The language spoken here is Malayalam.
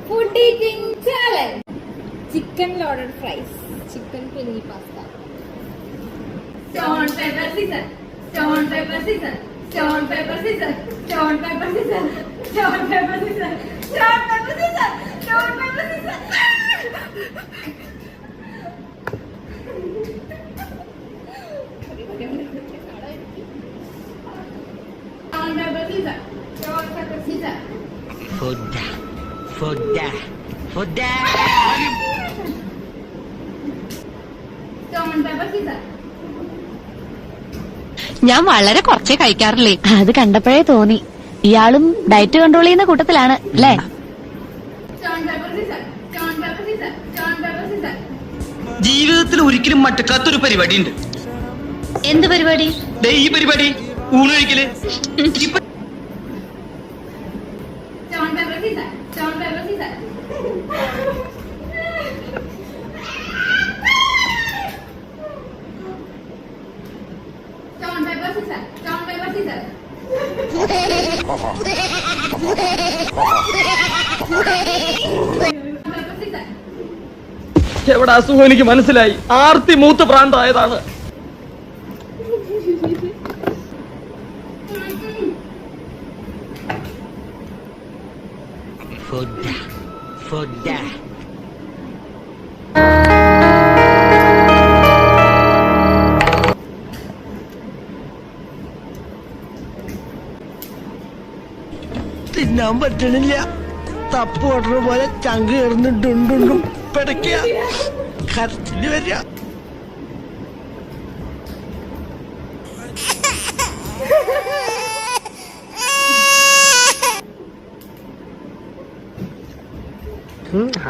Food eating challenge. Chicken loaded fries. Chicken penny pasta. Stone, paper, scissors. Stone, paper, scissors. Stone, paper, scissors. Stone, paper, scissors. Stone, paper, scissors. Stone, paper, scissors. Stone, paper, scissors. Stone, paper, scissors. Stone, paper, scissors. Food. Stone, paper, scissors. ഞാൻ വളരെ കുറച്ചേ കഴിക്കാറില്ലേ. അത് കണ്ടപ്പോഴേ തോന്നി ഇയാളും ഡയറ്റ് കൺട്രോൾ ചെയ്യുന്ന കൂട്ടത്തിലാണ് അല്ലേ? ജീവിതത്തിൽ ഒരിക്കലും മറ്റക്കാത്തൊരു പരിപാടി ഉണ്ട്. എന്ത് പരിപാടി? ഈ പരിപാടി ഊണൊഴിക്കല്. എവിടെ അസുഖം എനിക്ക് മനസ്സിലായി. ആർത്തി മൂത്ത് പ്രാന്തായതാണ്. തിന്നാൻ പറ്റണില്ല. തപ്പ് ഓടുന്ന പോലെ ചങ്ക് കയറുന്നു ഡുണ്ടുണ്ടും പിടയ്ക്കുക. കരച്ചില് വരിക. I'm